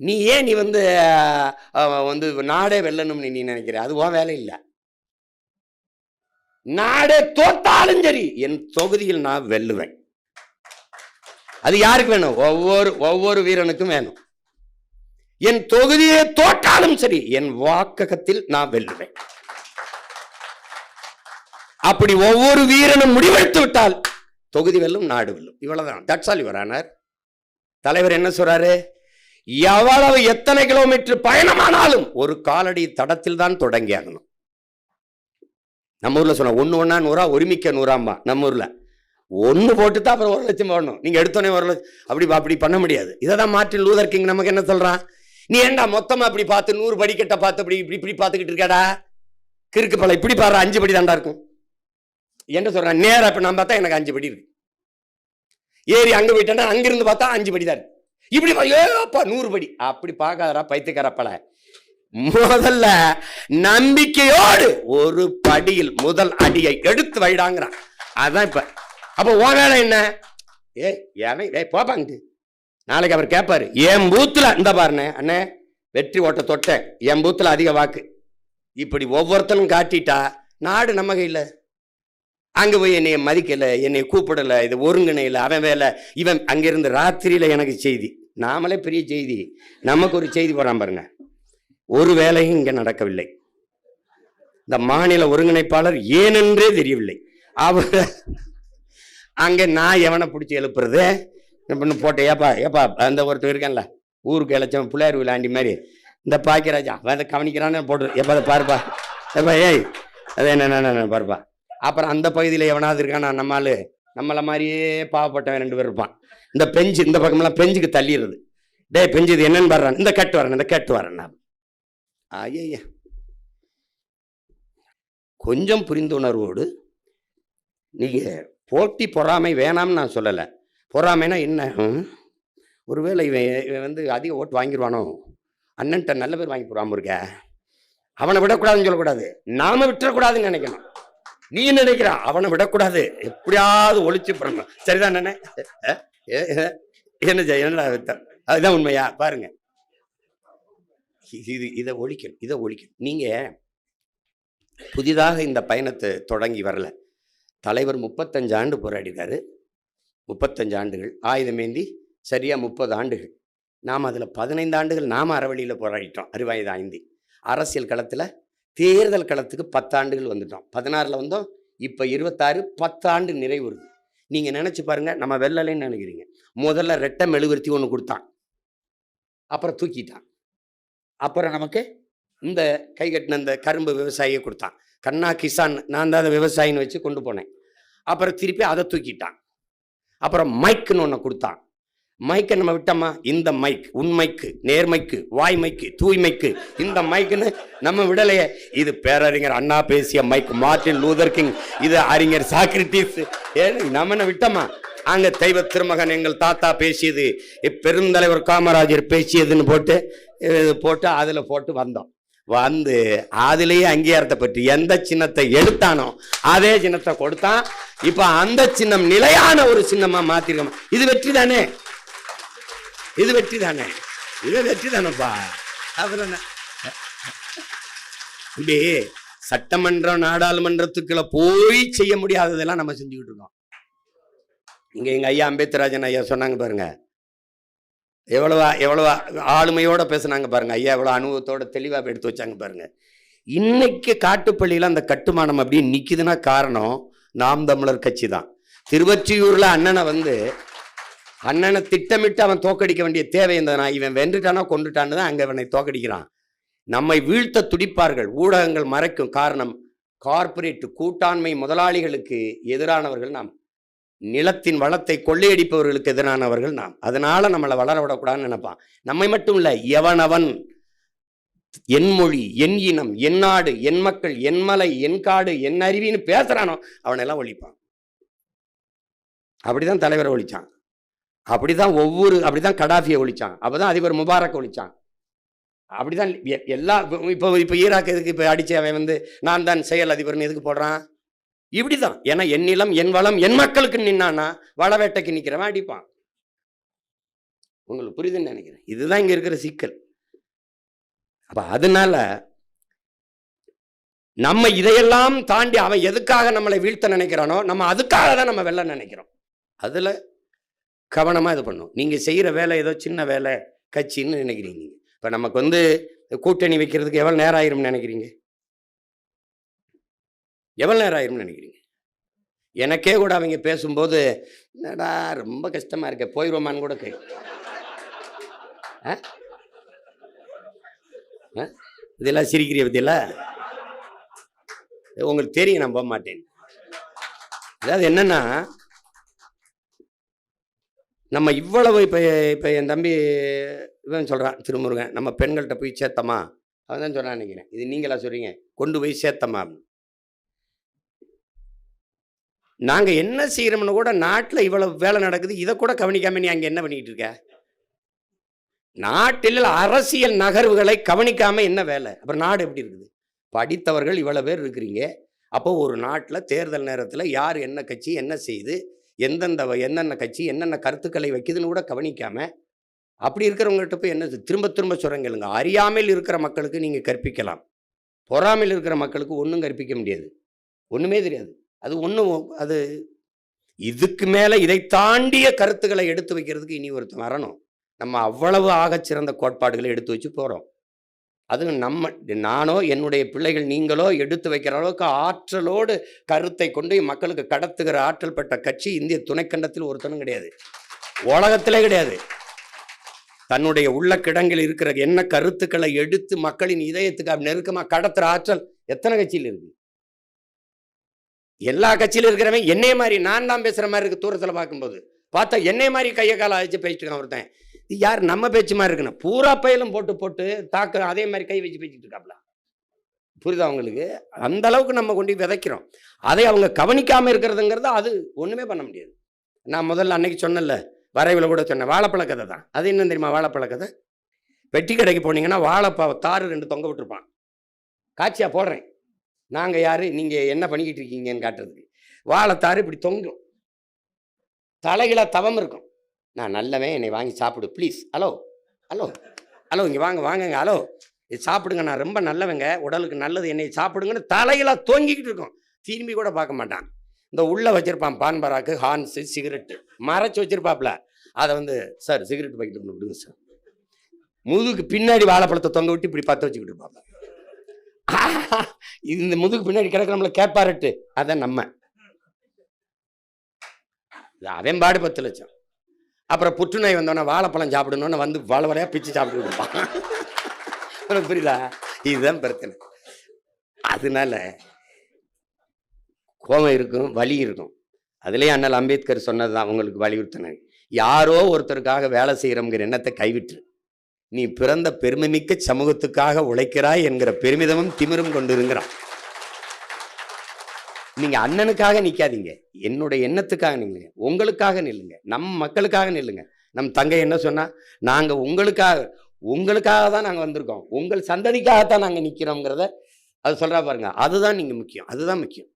நீ ஏன் நீ வந்து நாடே வெல்லணும்னு நீ நினைக்கிற? அது உன் வேலை இல்லை. நாடே தோத்தாலும் சரி என் தொகுதியில் நான் வெல்லுவேன். அது யாருக்கு வேணும்? ஒவ்வொரு வீரனுக்கும் வேணும். என் தொகுதியை தோற்றாலும் சரி என் வாக்ககத்தில் நான் வெல்லுவேன். அப்படி ஒவ்வொரு வீரனும் முடிவெடுத்து விட்டால் தொகுதி வெல்லும், நாடு வெல்லும். இவ்வளவுதான். That's all your honour. தலைவர் என்ன சொல்றாரு? எவ்வளவு எத்தனை கிலோமீட்டர் பயணமானாலும் ஒரு காலடி தடத்தில் தான் தொடங்கி ஆகணும். நம்ம ஊர்ல சொன்ன 1 1 100 ஒருமிக்க 100 நம்ம ஊர்ல 1 போட்டு தான் அப்புறம் 1 லட்சம் போடணும். நீங்க எடுத்தோன்னே 1 லட்சம் அப்படி பண்ண முடியாது. இதான் மார்ட்டின் லூதர் கிங் நமக்கு என்ன சொல்றான்? நீ ஏண்டா மொத்தமா அப்படி பார்த்து 100 படிக்கட்ட பார்த்து இப்படி பார்த்துக்கிட்டு இருக்காடா, கிறுக்கு பல இப்படி பாரு, 5 படி தாண்டா இருக்கும் என்ன சொல்றான்? நேரா இப்ப நான் பார்த்தா எனக்கு 5 படி இருக்கு. ஏறி அங்க போயிட்டேன்னா அங்கிருந்து பார்த்தா 5 படி தான் இருக்கு. இப்படி 100 படி அப்படி பார்க்காதரா பைத்தியக்காரப்பல. முதல்ல நம்பிக்கையோடு ஒரு படியில் முதல் அடியை எடுத்து வைடாங்கிறான். அதான் இப்ப. அப்ப உன் வேலை என்ன? போப்பாங்க. நாளைக்கு அவர் கேட்பாரு, என் பூத்துல இந்த பாருண்ணே அண்ணே வெற்றி ஓட்ட தொட்டேன், என் பூத்துல அதிக வாக்கு, இப்படி ஒவ்வொருத்தனும் காட்டிட்டா நாடு நம்ம கையில். அங்க போய் என்னைய மதிக்கல, என்னை கூப்பிடல, இது ஒருங்கிணையில, அவன் வேலை இவன். அங்கிருந்து ராத்திரியில எனக்கு செய்தி, நாமளே பெரிய செய்தி, நமக்கு ஒரு செய்தி போறான் பாருங்க. ஒரு வேலையும் இங்க நடக்கவில்லை. இந்த மாநில ஒருங்கிணைப்பாளர் ஏனென்றே தெரியவில்லை. அவர் அங்க நான் எவனை பிடிச்சி எழுப்புறது போட்ட ஏப்பா அந்த ஒருத்தர் இருக்கான்ல ஊருக்கு இழைச்சவன் பிள்ளையார் விளாண்டி மாதிரி, இந்த பாக்கியராஜா அதை கவனிக்கிறான்னு போட்டு எப்போ அதை பாருப்பா, எப்பா ஏய் அதை என்ன பாருப்பா. அப்புறம் அந்த பகுதியில் எவனாவது இருக்கானா நம்மளால மாதிரியே பாவப்பட்டவன் 2 பேர் இருப்பான். இந்த பெஞ்சு இந்த பக்கமெல்லாம் பெஞ்சுக்கு தள்ளிடுறது. டே பெஞ்சு இது என்னன்னு பாடுறான், இந்த கட்டு வரேன் நான். ஐயா கொஞ்சம் புரிந்துணர்வோடு நீங்க போட்டி பொறாமை வேணாம்னு நான் சொல்லலை. பொறாமைனா என்ன? ஒருவேளை இவன் வந்து அதிக ஓட்டு வாங்கிடுவானோ, அண்ணன்ட்ட நல்ல பேர் வாங்கி போறாம இருக்க, அவனை விடக்கூடாதுன்னு சொல்லக்கூடாது, நாம விட்டுறக்கூடாதுன்னு நினைக்கணும். நீ நினைக்கிறா அவனை விடக்கூடாது, எப்படியாவது ஒழிச்சு பண்ணணும். சரிதான் என்ன என்னடா அதுதான் உண்மையா? பாருங்க, இதை ஒழிக்கணும். நீங்க புதிதாக இந்த பயணத்தை தொடங்கி வரல. தலைவர் 35 ஆண்டு போராடினாரு. 35 ஆண்டுகள் ஆயுதமேந்தி சரியா 30 ஆண்டுகள். நாம் அதில் 15 ஆண்டுகள் நாம் அறவழியில் போராடிட்டோம். அறிவாயுதம் ஐந்தி அரசியல் களத்தில் தேர்தல் களத்துக்கு 10 ஆண்டுகள் வந்துட்டோம். 16 வந்தோம், இப்போ 26, 10 ஆண்டு நிறைவுறுது. நீங்கள் நினச்சி பாருங்க, நம்ம வெள்ளலைன்னு நினைக்கிறீங்க. முதல்ல ரெட்டை மெழுகுவர்த்தி ஒன்று கொடுத்தான், அப்புறம் தூக்கிட்டான். அப்புறம் நமக்கு இந்த கை கட்டின இந்த கரும்பு விவசாயியை கொடுத்தான். கண்ணா கிசான் நான் தான் அதை விவசாயின்னு வச்சு கொண்டு போனேன். அப்புறம் திருப்பி அதை தூக்கிட்டான். அப்புறம் மைக்குன்னு ஒன்று கொடுத்தான். மைக்கை நம்ம விட்டோமா? இந்த மைக் உண்மைக்கு, நேர்மைக்கு, வாய்மைக்கு, தூய்மைக்கு, இந்த மைக்குன்னு நம்ம விடலையே. இது பேரறிஞர் அண்ணா பேசிய மைக், மார்ட்டின் லூதர் கிங், இது அறிஞர் சாக்ரட்டிஸ், நம்ம விட்டோமா? அங்க தெய்வ திருமகன் எங்கள் தாத்தா பேசியது, பெருந்தலைவர் காமராஜர் பேசியதுன்னு போட்டு அதுல போட்டு வந்தோம். வந்து அதுலேயே அங்கீகாரத்தை பற்றி எந்த சின்னத்தை எடுத்தானோ அதே சின்னத்தை கொடுத்தான். இப்ப அந்த சின்னம் நிலையான ஒரு சின்னமா மாத்திருக்கோம். இது வெற்றி தானே? இது வெற்றி தானேப்பா. அப்புறம் இப்படி சட்டமன்றம் நாடாளுமன்றத்துக்குள்ள போய் செய்ய முடியாததெல்லாம் நம்ம செஞ்சுக்கிட்டு இருக்கோம். இங்க எங்க ஐயா அம்பேத்ராஜன் ஐயா சொன்னாங்க பாருங்க, எவ்வளவா ஆளுமையோட பேசுனாங்க பாருங்க. ஐயா எவ்வளவு அனுபவத்தோட தெளிவா எடுத்து வச்சாங்க பாருங்க. இன்னைக்கு காட்டுப்பள்ளியில அந்த கட்டுமானம் அப்படி நிக்குதுன்னா காரணம் நாம் தமிழர் கட்சி தான். திருவொற்றியூர்ல அண்ணனை திட்டமிட்டு அவன் தோக்கடிக்க வேண்டிய தேவை இருந்ததுனா, இவன் வென்றுட்டானோ கொண்டுட்டான்னு தான் அங்க இவனை தோக்கடிக்கிறான். நம்மை வீழ்த்த துடிப்பார்கள், ஊடகங்கள் மறைக்கும். காரணம் கார்பரேட் கூட்டாண்மை முதலாளிகளுக்கு எதிரானவர்கள் நாம், நிலத்தின் வளத்தை கொள்ளையடிப்பவர்களுக்கு எதிரானவர்கள் நாம். அதனால நம்மளை வளர விடக்கூடாதுன்னு நினைப்பான். நம்மை மட்டும் இல்லை, எவனவன் என் மொழி, என் இனம், என் நாடு, என் மக்கள், என் மலை, என் காடு, என் அருவின்னு பேசுறானோ அவனெல்லாம் ஒழிப்பான். அப்படிதான் தலைவரை ஒழிச்சான், அப்படிதான் கடாஃபியை ஒழிச்சான், அப்பதான் அதிபர் முபாரக் ஒழிச்சான். அப்படிதான் எல்லா இப்போ ஈராக் எதுக்கு இப்போ அடிச்சு அவன் நான் தான் செயல் அதிபர்னு எதுக்கு போடுறான்? இப்படிதான். ஏன்னா என் நிலம், என் வளம், என் மக்களுக்கு நின்னானா வளவேட்டைக்கு நிக்கிறவன் அடிப்பான். உங்களுக்கு புரியுதுன்னு நினைக்கிறேன். இதுதான் இங்க இருக்கிற சிக்கல். அப்ப அதனால நம்ம இதையெல்லாம் தாண்டி அவன் எதுக்காக நம்மளை வீழ்த்த நினைக்கிறானோ நம்ம அதுக்காக தான் நம்ம வெல்ல நினைக்கிறோம். அதுல கவனமா இது பண்ணும். நீங்க செய்யற வேலை ஏதோ சின்ன வேலை கட்சின்னு நினைக்கிறீங்க. இப்ப நமக்கு கூட்டணி வைக்கிறதுக்கு எவ்வளவு நேரம் ஆயிரும்னு நினைக்கிறீங்க? எவ்வளவு நேரம் ஆயிரும்னு நினைக்கிறீங்க? எனக்கே கூட அவங்க பேசும்போது என்னடா ரொம்ப கஷ்டமா இருக்க, போயிடுவோமான்னு கூட இதெல்லாம் சிரிக்கிறிய பத்தியில உங்களுக்கு தெரியும், நான் போக மாட்டேன். அதாவது என்னன்னா, நம்ம இவ்வளவு இப்ப என் தம்பி இவன் சொல்றான் திருமுருகன், நம்ம பெண்கள்கிட்ட போய் சேர்த்தமா, அவன் தான் சொல்றான் நினைக்கிறேன். இது நீங்களா சொல்றீங்க, கொண்டு போய் சேர்த்தமா. நாங்க என்ன செய்யறோம்னு கூட நாட்டில் இவ்வளவு வேலை நடக்குது, இதை கூட கவனிக்காம நீ அங்க என்ன பண்ணிட்டு இருக்க? நாட்டில் அரசியல் நகர்வுகளை கவனிக்காம என்ன வேலை? அப்புறம் நாடு எப்படி இருக்குது? படித்தவர்கள் இவ்வளவு பேர் இருக்கிறீங்க. அப்போ ஒரு நாட்டில் தேர்தல் நேரத்தில் யார் என்ன கட்சி என்ன செய்து என்னென்ன கட்சி என்னென்ன கருத்துக்களை வைக்குதுன்னு கூட கவனிக்காம அப்படி இருக்கிறவங்ககிட்ட போய் என்ன திரும்ப திரும்ப சொல்றீங்க. அறியாமல் இருக்கிற மக்களுக்கு நீங்க கற்பிக்கலாம், பொறாமையில் இருக்கிற மக்களுக்கு ஒன்றும் கற்பிக்க முடியாது, ஒண்ணுமே தெரியாது. அது இதுக்கு மேல இதை தாண்டிய கருத்துக்களை எடுத்து வைக்கிறதுக்கு இனி ஒருத்தன் வரணும். நம்ம அவ்வளவு ஆகச்சிறந்த கோட்பாடுகளை எடுத்து வச்சு போறோம். அது நானோ என்னுடைய பிள்ளைகள் நீங்களோ எடுத்து வைக்கிற அளவுக்கு ஆற்றலோடு கருத்தை கொண்டு மக்களுக்கு கடத்துகிற ஆற்றல் பெற்ற கட்சி இந்திய துணைக்கண்டத்தில் ஒருத்தனும் கிடையாது, உலகத்திலே கிடையாது. தன்னுடைய உள்ள கிடங்கில் இருக்கிற என்ன கருத்துக்களை எடுத்து மக்களின் இதயத்துக்கு நெருக்கமா கடத்துற ஆற்றல் எத்தனை கட்சியில் இருக்கு? எல்லா கட்சியிலும் இருக்கிறவன் என்னைய மாதிரி நான் தான் பேசுற மாதிரி இருக்கு. தூரத்தில் பார்க்கும்போது பார்த்தா என்னைய மாதிரி கையை காலை அழைச்சு பேசிட்டு ஒருத்தன், யார் நம்ம பேச்சு மாதிரி இருக்குன்னு பூரா பயிலும் போட்டு போட்டு தாக்க அதே மாதிரி கை வச்சு பேசிட்டு இருக்காப்ல. புரியுதா அவங்களுக்கு? அந்த அளவுக்கு நம்ம கொண்டு விதைக்கிறோம். அதை அவங்க கவனிக்காம இருக்கிறதுங்கிறது அது ஒண்ணுமே பண்ண முடியாது. நான் முதல்ல அன்னைக்கு சொன்னல, வரைவில் கூட சொன்னேன், வாழைப்பழ கதை தான். அது என்ன தெரியுமா? வாழைப்பழ கதை. வெட்டி கடைக்கு போனீங்கன்னா வாழைப்பழ தாறு 2 தொங்க விட்டுருப்பான். காட்சியா போடுறேன், நாங்க யாரு நீங்க என்ன பண்ணிக்கிட்டு இருக்கீங்கன்னு காட்டுறதுக்கு. வாழைத்தாறு இப்படி தொங்கும், தலைகளா தவம் இருக்கும். நான் நல்லவன், என்னை வாங்கி சாப்பிடு ப்ளீஸ், ஹலோ ஹலோ ஹலோ இங்கே வாங்க வாங்கங்க, ஹலோ இது சாப்பிடுங்க, நான் ரொம்ப நல்லவங்க, உடலுக்கு நல்லது, என்னை சாப்பிடுங்கன்னு தலைகளா தொங்கிக்கிட்டு இருக்கும். திரும்பி கூட பார்க்க மாட்டான். இந்த உள்ள வச்சிருப்பான் பான் பராக்கு, ஹான்ஸு, சிகரெட்டு மறைச்சு வச்சிருப்பாப்ல. அதை சார் சிகரெட் பாக்கெட் ஒன்று விடுங்க சார், முதுகுக்கு பின்னாடி வாழைப்பழத்தை தொங்க விட்டு இப்படி பற்ற வச்சுக்கிட்டு இருப்பாங்க. இந்த முதுகு பின்னாடி கிடக்க நம்மள கேட்பாரட்டு, அதான் நம்ம அவன் பாடு 10 லட்சம். அப்புறம் புற்றுநோய் வந்தோன்னா வாழைப்பழம் சாப்பிடணும்னு வளவலையா பிச்சு சாப்பிட்டு கொடுப்பான். புரியுதா? இதுதான் பிரச்சனை. அதனால கோபம் இருக்கும், வலி இருக்கும். அதுலேயே அண்ணல் அம்பேத்கர் சொன்னதுதான் அவங்களுக்கு வலியுறுத்தின, யாரோ ஒருத்தருக்காக வேலை செய்யறோங்கிற எண்ணத்தை கைவிட்டு நீ பிறந்த பெருமைமிக்க சமூகத்துக்காக உழைக்கிறாய் என்கிற பெருமிதமும் திமிரும் கொண்டு இருக்கிறான். நீங்க அண்ணனுக்காக நிக்காதீங்க, என்னுடைய எண்ணத்துக்காக நில்லுங்க, உங்களுக்காக நில்லுங்க, நம் மக்களுக்காக நில்லுங்க. நம் தங்கை என்ன சொன்னா, நாங்க உங்களுக்காக தான் நாங்க வந்திருக்கோம், உங்கள் சந்ததிக்காகத்தான் நாங்க நிக்கிறோம்ங்கிறத அது சொல்றா பாருங்க. அதுதான் நீங்க முக்கியம், அதுதான் முக்கியம்.